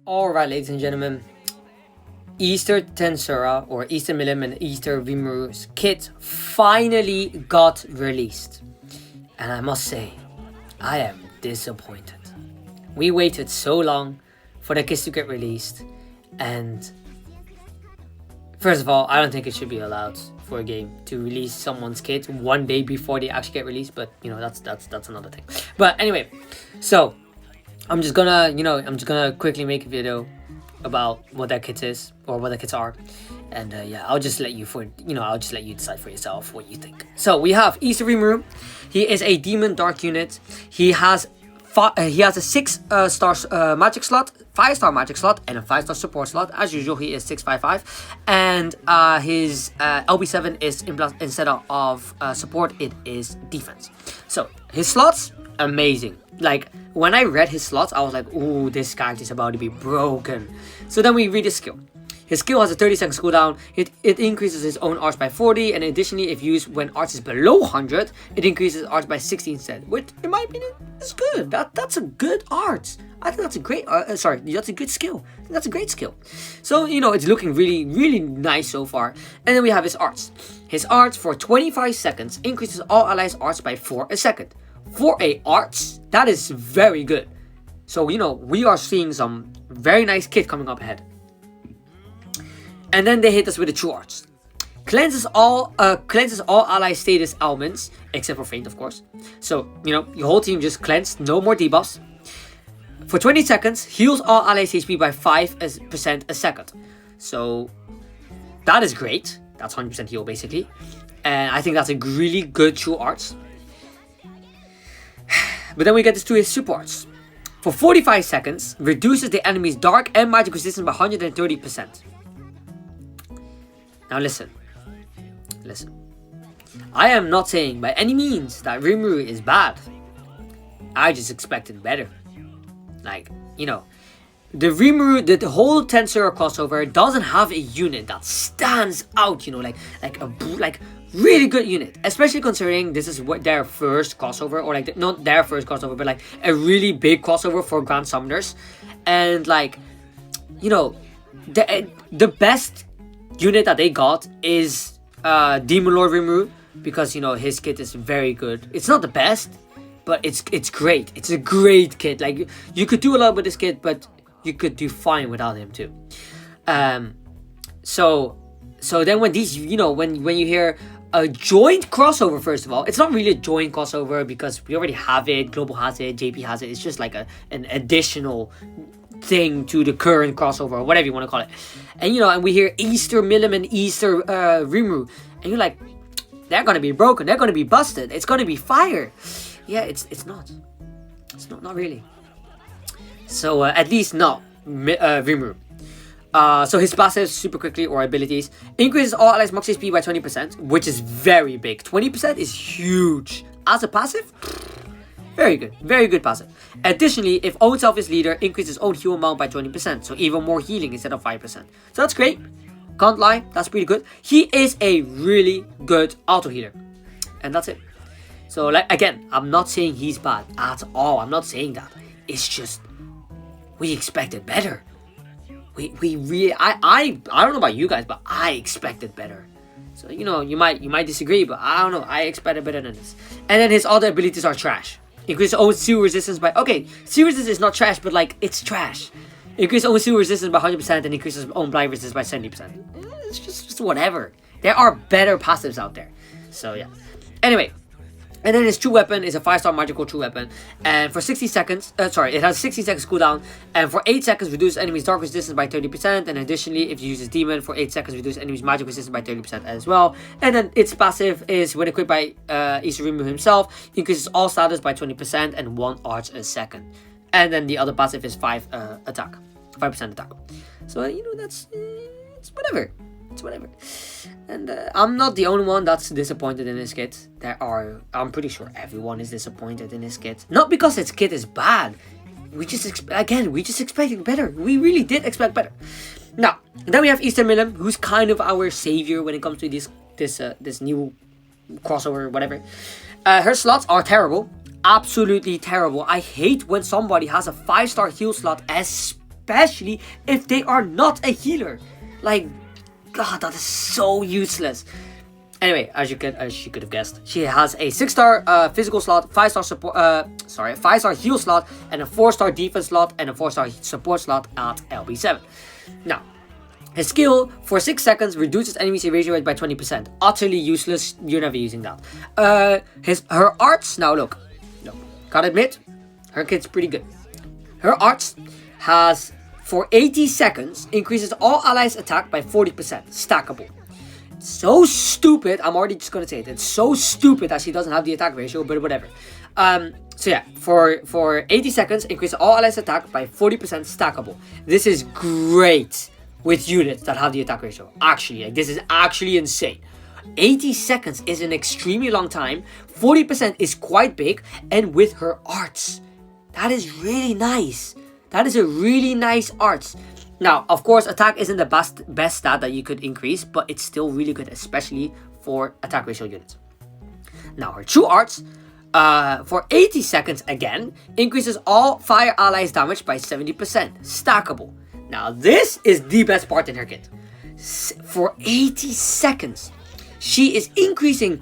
Alright, ladies and gentlemen, Easter Tensura or Easter Milim and Easter Rimuru's kit finally got released. And I must say, I am disappointed. We waited so long for the kits to get released, and first of all, I don't think it should be allowed for a game to release someone's kit one day before they actually get released, but you know, that's another thing. But anyway, so I'm just gonna quickly make a video about what that kit is or what the kits are, and yeah, I'll just let you decide for yourself what you think. So we have Easter Rimuru. He is a demon dark unit. He has a 6-star magic slot, 5-star magic slot, and a 5-star support slot. As usual, he is 655, and his LB7 is instead of support, it is defense. So his slots, amazing. Like, when I read his slots, I was like, ooh, this character is about to be broken. So then we read his skill. His skill has a 30-second cooldown. It increases his own arts by 40, and additionally, if used when arts is below 100, it increases arts by 60 instead. Which, in my opinion, is good. That's a good art. I think that's a great. That's a good skill. That's a great skill. So you know, it's looking really, really nice so far. And then we have his arts. His arts for 25 seconds increases all allies' arts by 4 a second. For a arts, that is very good. So you know, we are seeing some very nice kit coming up ahead. And then they hit us with the true arts. Cleanses all ally status elements, except for faint, of course. So, you know, your whole team just cleansed, no more debuffs. For 20 seconds, heals all allies HP by 5% a second. So, that is great. That's 100% heal, basically. And I think that's a really good true arts. But then we get this to his super arts. For 45 seconds, reduces the enemy's dark and magic resistance by 130%. Now listen. I am not saying by any means that Rimuru is bad. I just expected better. Like, you know, the Rimuru, the whole Tensura crossover doesn't have a unit that stands out, you know, like really good unit. Especially considering this is what their first crossover, or like not their first crossover, but like a really big crossover for Grand Summoners. And like, you know, the best unit that they got is Demon Lord Rimuru, because you know his kit is very good. It's not the best, but it's great. It's a great kit. Like, you could do a lot with this kit, but you could do fine without him too. So then when these, you know, when you hear a joint crossover, first of all, it's not really a joint crossover because we already have it. Global has it, JP has it. It's just like an additional thing to the current crossover, or whatever you want to call it. And you know, and we hear Easter Milim and Easter Rimuru, and you're like, they're gonna be broken, they're gonna be busted, it's gonna be fire. Yeah, it's not really. So at least not Rimuru. So his passive, super quickly, or abilities, increases all allies max HP by 20%, which is very big. 20% is huge. As a passive, very good passive. Additionally, if own self is leader, increases own heal amount by 20%, so even more healing instead of 5%. So that's great. Can't lie, that's pretty good. He is a really good auto healer, and that's it. So like, again, I'm not saying he's bad at all. I'm not saying that. It's just we expected better. We really, I don't know about you guys, but I expected better. So you know, you might disagree, but I don't know. I expected better than this. And then his other abilities are trash. Increase own seal resistance by... Okay, seal resistance is not trash, but like, it's trash. Increase own seal resistance by 100% and increases own blind resistance by 70%. It's just whatever. There are better passives out there. So yeah. Anyway. And then his true weapon is a 5-star magical true weapon. And for 60 seconds... it has 60 seconds cooldown. And for 8 seconds, reduce enemies' dark resistance by 30%. And additionally, if you use his demon, for 8 seconds, reduce enemies' magic resistance by 30% as well. And then its passive is, when equipped by Easter Rimuru himself, increases all status by 20% and 1 arch a second. And then the other passive is 5% attack. So, you know, it's whatever. It's whatever. And I'm not the only one that's disappointed in his kit. I'm pretty sure everyone is disappointed in his kit. Not because his kit is bad. We just expected better. We really did expect better. Now, then we have Easter Milim, who's kind of our savior when it comes to this new crossover, whatever. Her slots are terrible. Absolutely terrible. I hate when somebody has a 5-star heal slot, especially if they are not a healer. Like, God, that is so useless. Anyway, as you could have guessed, she has a 6-star physical slot, 5-star support, 5-star heal slot, and a 4-star defense slot, and a 4-star support slot at LB7. Now, his skill for 6 seconds reduces enemies evasion rate by 20%. Utterly useless. You're never using that. Her arts. Now look, gotta admit, her kit's pretty good. Her arts has for 80 seconds increases all allies attack by 40%. Stackable. So stupid. I'm already just gonna say it. It's so stupid that she doesn't have the attack ratio, but whatever. So yeah, for 80 seconds, increase all allies attack by 40% stackable. This is great with units that have the attack ratio. Actually, like, this is actually insane. 80 seconds is an extremely long time. 40% is quite big, and with her arts, that is really nice. That is a really nice arts. Now, of course, attack isn't the best stat that you could increase, but it's still really good, especially for attack ratio units. Now, her true arts, for 80 seconds again, increases all fire allies damage by 70%. Stackable. Now, this is the best part in her kit. For 80 seconds, she is increasing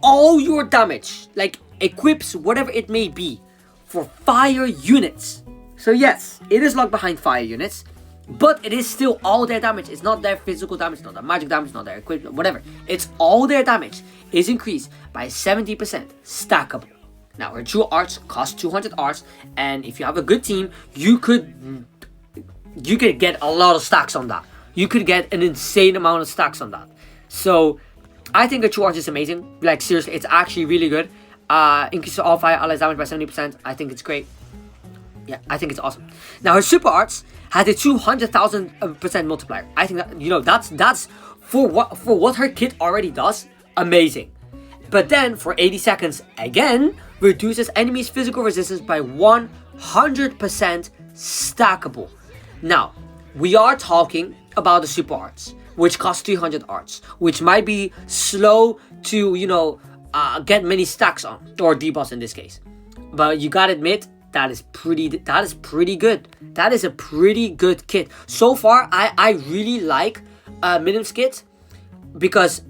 all your damage, like equips, whatever it may be, for fire units. So yes, it is locked behind fire units, but it is still all their damage. It's not their physical damage, not their magic damage, not their equipment, whatever. It's all their damage is increased by 70%, stackable. Now, her true arts cost 200 arts, and if you have a good team, you could get a lot of stacks on that. You could get an insane amount of stacks on that. So, I think her true arts is amazing. Like, seriously, it's actually really good. Increases all fire allies damage by 70%. I think it's great. Yeah, I think it's awesome. Now, her super arts has a 200,000% multiplier. I think that, that's for what her kit already does, amazing. But then, for 80 seconds, again, reduces enemies' physical resistance by 100% stackable. Now, we are talking about the super arts, which cost 300 arts, which might be slow to, get many stacks on, or debuffs in this case. But you gotta admit, that is pretty good. That is a pretty good kit. So far, I really like Milim's kit, because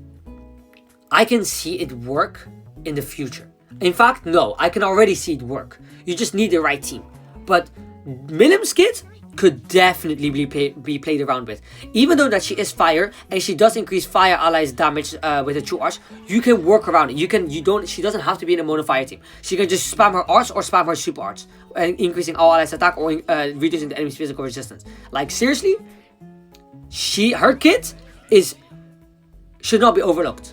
I can see it work in the future. In fact, no, I can already see it work. You just need the right team. But Milim's kit could definitely be played around with. Even though that she is fire and she does increase fire allies damage with the true arts, you can work around it. She doesn't have to be in a mono fire team. She can just spam her arts or spam her super arts, increasing all allies attack or reducing the enemy's physical resistance. Like, seriously, her kit should not be overlooked.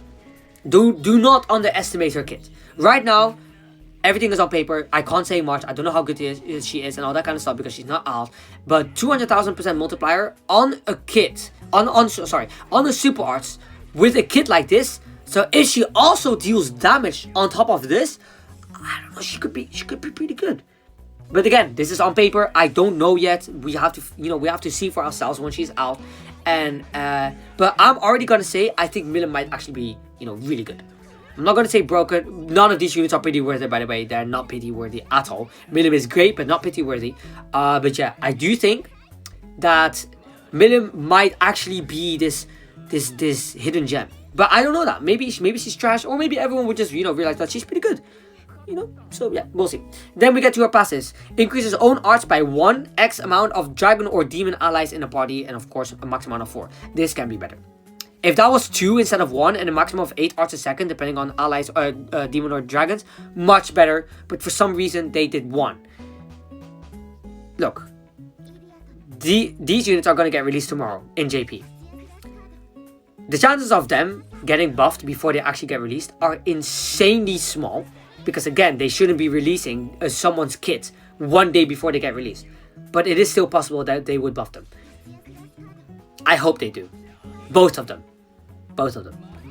Do not underestimate her kit. Right now, everything is on paper. I can't say much. I don't know how good she is and all that kind of stuff because she's not out. But 200,000% multiplier on a kit, on the super arts with a kit like this. So if she also deals damage on top of this, I don't know. She could be pretty good. But again, this is on paper. I don't know yet. We have to see for ourselves when she's out. And but I'm already gonna say I think Milim might actually be really good. I'm not going to say broken. None of these units are pity worthy, by the way. They're not pity worthy at all. Milim is great, but not pity worthy. But yeah, I do think that Milim might actually be this hidden gem. But I don't know that. Maybe she's trash, or maybe everyone would just realize that she's pretty good. So yeah, we'll see. Then we get to her passives. Increases own arts by 1x amount of dragon or demon allies in a party, and of course a max amount of 4. This can be better. If that was 2 instead of 1 and a maximum of 8 arts a second, depending on allies, demon or dragons, much better. But for some reason, they did 1. Look, these units are going to get released tomorrow in JP. The chances of them getting buffed before they actually get released are insanely small. Because again, they shouldn't be releasing someone's kit 1 day before they get released. But it is still possible that they would buff them. I hope they do. Both of them.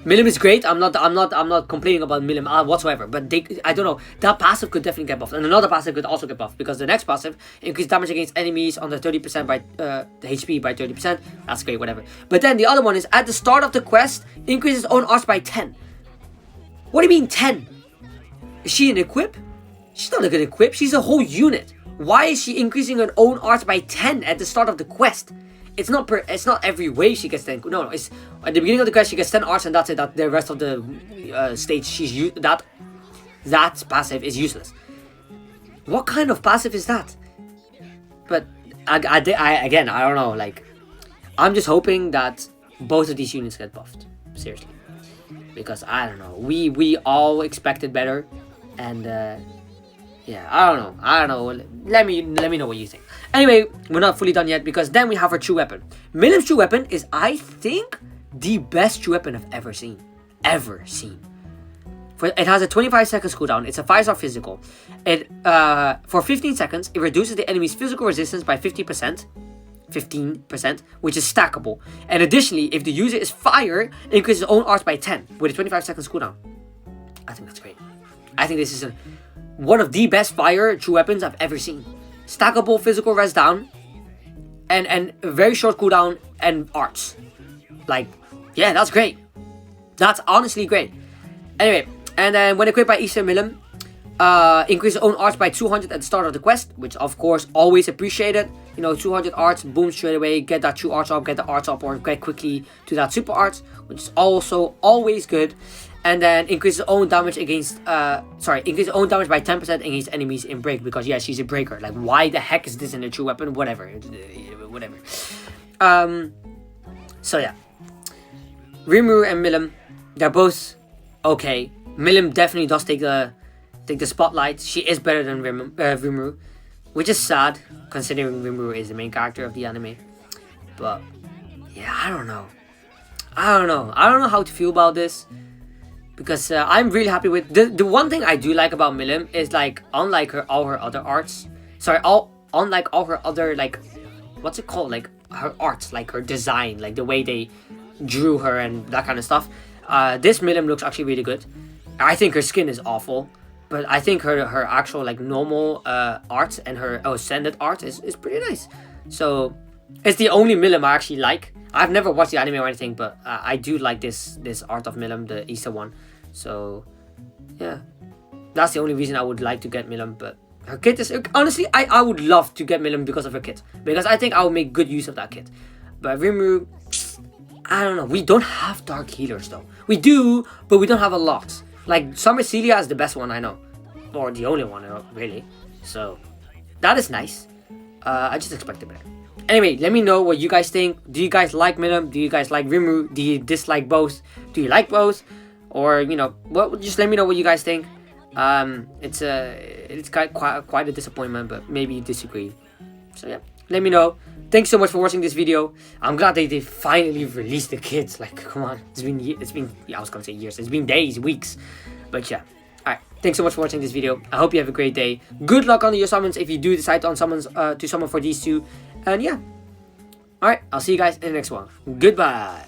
Milim is great. I'm not complaining about Milim whatsoever. But I don't know. That passive could definitely get buffed, and another passive could also get buffed because the next passive increases damage against enemies on the 30% by the HP by 30%. That's great, whatever. But then the other one is at the start of the quest increases own arts by 10. What do you mean 10? Is she an equip? She's not a good equip. She's a whole unit. Why is she increasing her own arts by 10 at the start of the quest? It's not every wave she gets 10. No, it's at the beginning of the quest she gets 10 arts and that's it. That the rest of the stage that passive is useless. What kind of passive is that? But I don't know. Like, I'm just hoping that both of these units get buffed. Seriously, because I don't know. We all expected better, and yeah, I don't know. Let me know what you think. Anyway, we're not fully done yet because then we have our true weapon. Milim's true weapon is, I think, the best true weapon I've ever seen. It has a 25 seconds cooldown. It's a 5-star physical. It for 15 seconds, it reduces the enemy's physical resistance by 15%, which is stackable. And additionally, if the user is fire, it increases its own arts by 10 with a 25 seconds cooldown. I think that's great. I think this is one of the best fire true weapons I've ever seen. Stackable physical res down, and very short cooldown and arts. Like, yeah, that's great. That's honestly great. Anyway, and then when equipped by Easter Milim, increase your own arts by 200 at the start of the quest, which of course always appreciated. You know, 200 arts, boom, straight away, get that true arts up, get the arts up, or get quickly to that super arts, which is also always good. And then increase your own damage against, increase your own damage by 10% against enemies in break, because yeah, she's a breaker. Like, why the heck is this in a true weapon? Whatever. So yeah, Rimuru and Milim, they're both okay. Milim definitely does take the spotlight. She is better than Rimuru, which is sad considering Rimuru is the main character of the anime. But yeah, I don't know how to feel about this, because I'm really happy with the one thing I do like about Milim is, like, unlike all her other arts, unlike all her other, like, what's it called, like her arts, like her design, like the way they drew her and that kind of stuff. This Milim looks actually really good. I think her skin is awful, but I think her actual, like, normal art and her ascended art is pretty nice. So it's the only Milim I actually like. I've never watched the anime or anything, but I do like this art of Milim, the Easter one. So yeah, that's the only reason I would like to get Milim. But her kit is, honestly, I would love to get Milim because of her kit, because I think I will make good use of that kit. But Rimuru, I don't know. We don't have dark healers though. We do, but we don't have a lot. Like, Summer Celia is the best one I know, or the only one I know, really. So that is nice. I just expected better. Anyway, let me know what you guys think. Do you guys like Milim? Do you guys like Rimuru? Do you dislike both? Do you like both? Or, you know, just let me know what you guys think. It's quite a disappointment, but maybe you disagree. So yeah, let me know. Thanks so much for watching this video. I'm glad they finally released the kits. Like, come on, it's been I was gonna say years. It's been days, weeks, but yeah. Alright, thanks so much for watching this video. I hope you have a great day. Good luck on your summons if you do decide to summon for these two. And yeah, alright, I'll see you guys in the next one. Goodbye.